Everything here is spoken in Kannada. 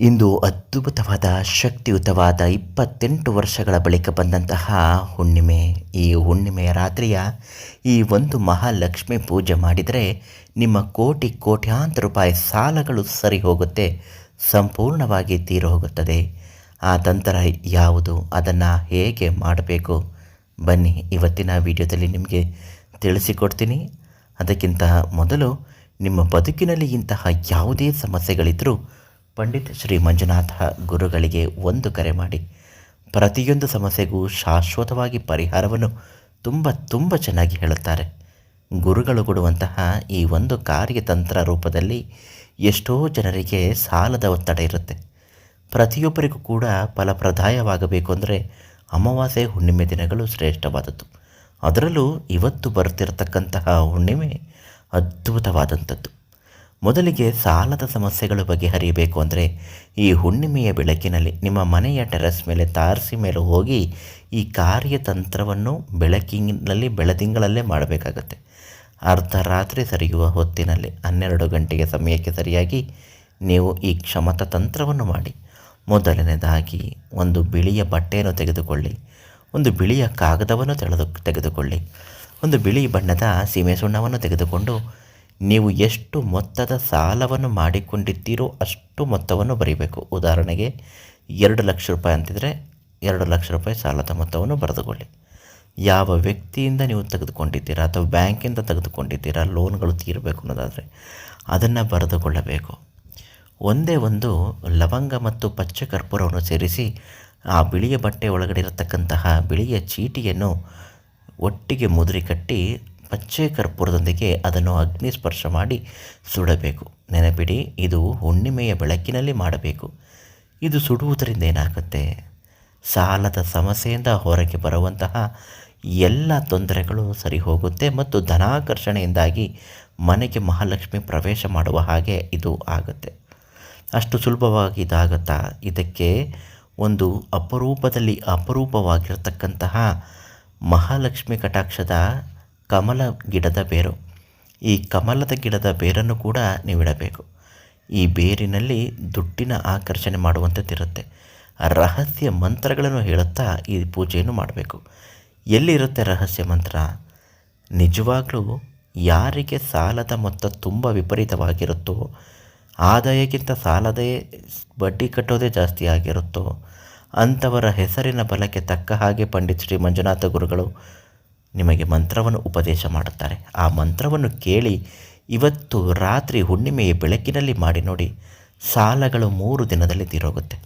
ಇಂದು ಅದ್ಭುತವಾದ ಶಕ್ತಿಯುತವಾದ 28 ವರ್ಷಗಳ ಬಳಿಕ ಬಂದಂತಹ ಹುಣ್ಣಿಮೆ. ಈ ಹುಣ್ಣಿಮೆಯ ರಾತ್ರಿಯ ಈ ಒಂದು ಮಹಾಲಕ್ಷ್ಮಿ ಪೂಜೆ ಮಾಡಿದರೆ ನಿಮ್ಮ ಕೋಟ್ಯಾಂತರ ರೂಪಾಯಿ ಸಾಲಗಳು ಸರಿ ಹೋಗುತ್ತೆ, ಸಂಪೂರ್ಣವಾಗಿ ತೀರಿ ಹೋಗುತ್ತದೆ. ಆ ತಂತ್ರ ಯಾವುದು, ಅದನ್ನು ಹೇಗೆ ಮಾಡಬೇಕು, ಬನ್ನಿ ಇವತ್ತಿನ ವಿಡಿಯೋದಲ್ಲಿ ನಿಮಗೆ ತಿಳಿಸಿಕೊಡ್ತೀನಿ. ಅದಕ್ಕಿಂತ ಮೊದಲು ನಿಮ್ಮ ಬದುಕಿನಲ್ಲಿ ಇಂತಹ ಯಾವುದೇ ಸಮಸ್ಯೆಗಳಿದ್ದರೂ ಪಂಡಿತ್ ಶ್ರೀ ಮಂಜುನಾಥ ಗುರುಗಳಿಗೆ ಒಂದು ಕರೆ ಮಾಡಿ. ಪ್ರತಿಯೊಂದು ಸಮಸ್ಯೆಗೂ ಶಾಶ್ವತವಾಗಿ ಪರಿಹಾರವನ್ನು ತುಂಬ ಚೆನ್ನಾಗಿ ಹೇಳುತ್ತಾರೆ. ಗುರುಗಳು ಕೊಡುವಂತಹ ಈ ಒಂದು ಕಾರ್ಯತಂತ್ರ ರೂಪದಲ್ಲಿ ಎಷ್ಟೋ ಜನರಿಗೆ ಸಾಲದ ಒತ್ತಡ ಇರುತ್ತೆ. ಪ್ರತಿಯೊಬ್ಬರಿಗೂ ಕೂಡ ಫಲಪ್ರದಾಯವಾಗಬೇಕು ಅಂದರೆ ಅಮಾವಾಸ್ಯೆ ಹುಣ್ಣಿಮೆ ದಿನಗಳು ಶ್ರೇಷ್ಠವಾದದ್ದು. ಅದರಲ್ಲೂ ಇವತ್ತು ಬರ್ತಿರತಕ್ಕಂತಹ ಹುಣ್ಣಿಮೆ ಅದ್ಭುತವಾದಂಥದ್ದು. ಮೊದಲಿಗೆ ಸಾಲದ ಸಮಸ್ಯೆಗಳ ಬಗೆಹರಿಯಬೇಕು ಅಂದರೆ ಈ ಹುಣ್ಣಿಮೆಯ ಬೆಳಕಿನಲ್ಲಿ ನಿಮ್ಮ ಮನೆಯ ಟೆರೆಸ್ ಮೇಲೆ ತಾರಸಿ ಮೇಲೆ ಹೋಗಿ ಈ ಕಾರ್ಯತಂತ್ರವನ್ನು ಬೆಳದಿಂಗಳಲ್ಲೇ ಮಾಡಬೇಕಾಗತ್ತೆ. ಅರ್ಧರಾತ್ರಿ ಸರಿಯುವ ಹೊತ್ತಿನಲ್ಲಿ 12 ಗಂಟೆಗೆ ಸಮಯಕ್ಕೆ ಸರಿಯಾಗಿ ನೀವು ಈ ಕ್ಷಮತ ತಂತ್ರವನ್ನು ಮಾಡಿ. ಮೊದಲನೇದಾಗಿ ಒಂದು ಬಿಳಿಯ ಬಟ್ಟೆಯನ್ನು ತೆಗೆದುಕೊಳ್ಳಿ, ಒಂದು ಬಿಳಿಯ ಕಾಗದವನ್ನು ತೆಗೆದುಕೊಳ್ಳಿ, ಒಂದು ಬಿಳಿ ಬಣ್ಣದ ಸೀಮೆ ಸುಣ್ಣವನ್ನು ತೆಗೆದುಕೊಂಡು ನೀವು ಎಷ್ಟು ಮೊತ್ತದ ಸಾಲವನ್ನು ಮಾಡಿಕೊಂಡಿದ್ದೀರೋ ಅಷ್ಟು ಮೊತ್ತವನ್ನು ಬರೀಬೇಕು. ಉದಾಹರಣೆಗೆ 2 ಲಕ್ಷ ರೂಪಾಯಿ ಅಂತಿದ್ರೆ 2 ಲಕ್ಷ ರೂಪಾಯಿ ಸಾಲದ ಮೊತ್ತವನ್ನು ಬರೆದುಕೊಳ್ಳಿ. ಯಾವ ವ್ಯಕ್ತಿಯಿಂದ ನೀವು ತೆಗೆದುಕೊಂಡಿದ್ದೀರಾ ಅಥವಾ ಬ್ಯಾಂಕಿಂದ ತೆಗೆದುಕೊಂಡಿದ್ದೀರಾ, ಲೋನ್ಗಳು ತೀರಬೇಕು ಅನ್ನೋದಾದರೆ ಅದನ್ನು ಬರೆದುಕೊಳ್ಳಬೇಕು. ಒಂದೇ ಒಂದು ಲವಂಗ ಮತ್ತು ಪಚ್ಚೆ ಕರ್ಪೂರವನ್ನು ಸೇರಿಸಿ ಆ ಬಿಳಿಯ ಬಟ್ಟೆ ಒಳಗಡೆ ಇರತಕ್ಕಂತಹ ಬಿಳಿಯ ಚೀಟಿಯನ್ನು ಒಟ್ಟಿಗೆ ಮುದುರಿ ಕಟ್ಟಿ ಪಚ್ಚೆ ಕರ್ಪೂರದೊಂದಿಗೆ ಅದನ್ನು ಅಗ್ನಿ ಸ್ಪರ್ಶ ಮಾಡಿ ಸುಡಬೇಕು. ನೆನಪಿಡಿ, ಇದು ಹುಣ್ಣಿಮೆಯ ಬೆಳಕಿನಲ್ಲಿ ಮಾಡಬೇಕು. ಇದು ಸುಡುವುದರಿಂದ ಏನಾಗುತ್ತೆ, ಸಾಲದ ಸಮಸ್ಯೆಯಿಂದ ಹೊರಗೆ ಬರುವಂತಹ ಎಲ್ಲ ತೊಂದರೆಗಳು ಸರಿ ಹೋಗುತ್ತೆ ಮತ್ತು ಧನಾಕರ್ಷಣೆಯಿಂದಾಗಿ ಮನೆಗೆ ಮಹಾಲಕ್ಷ್ಮಿ ಪ್ರವೇಶ ಮಾಡುವ ಹಾಗೆ ಇದು ಆಗುತ್ತೆ. ಅಷ್ಟು ಸುಲಭವಾಗಿ ಇದಾಗುತ್ತಾ? ಇದಕ್ಕೆ ಒಂದು ಅಪರೂಪವಾಗಿರತಕ್ಕಂತಹ ಮಹಾಲಕ್ಷ್ಮಿ ಕಟಾಕ್ಷದ ಕಮಲ ಗಿಡದ ಬೇರು. ಈ ಕಮಲದ ಗಿಡದ ಬೇರನ್ನು ಕೂಡ ನೀವಿಡಬೇಕು. ಈ ಬೇರಿನಲ್ಲಿ ದುಡ್ಡಿನ ಆಕರ್ಷಣೆ ಮಾಡುವಂಥದ್ದಿರುತ್ತೆ. ರಹಸ್ಯ ಮಂತ್ರಗಳನ್ನು ಹೇಳುತ್ತಾ ಈ ಪೂಜೆಯನ್ನು ಮಾಡಬೇಕು. ಎಲ್ಲಿರುತ್ತೆ ರಹಸ್ಯ ಮಂತ್ರ? ನಿಜವಾಗ್ಲೂ ಯಾರಿಗೆ ಸಾಲದ ಮೊತ್ತ ತುಂಬ ವಿಪರೀತವಾಗಿರುತ್ತೋ, ಆದಾಯಕ್ಕಿಂತ ಸಾಲದೇ ಬಡ್ಡಿ ಕಟ್ಟೋದೇ ಜಾಸ್ತಿ ಆಗಿರುತ್ತೋ ಅಂಥವರ ಹೆಸರಿನ ಬಲಕ್ಕೆ ತಕ್ಕ ಹಾಗೆ ಪಂಡಿತ್ ಶ್ರೀ ಮಂಜುನಾಥ ಗುರುಗಳು ನಿಮಗೆ ಮಂತ್ರವನ್ನು ಉಪದೇಶ ಮಾಡುತ್ತಾರೆ. ಆ ಮಂತ್ರವನ್ನು ಕೇಳಿ ಇವತ್ತು ರಾತ್ರಿ ಹುಣ್ಣಿಮೆಯ ಬೆಳಕಿನಲ್ಲಿ ಮಾಡಿ ನೋಡಿ, ಸಾಲಗಳು 3 ದಿನದಲ್ಲಿ ತೀರೋಗುತ್ತೆ.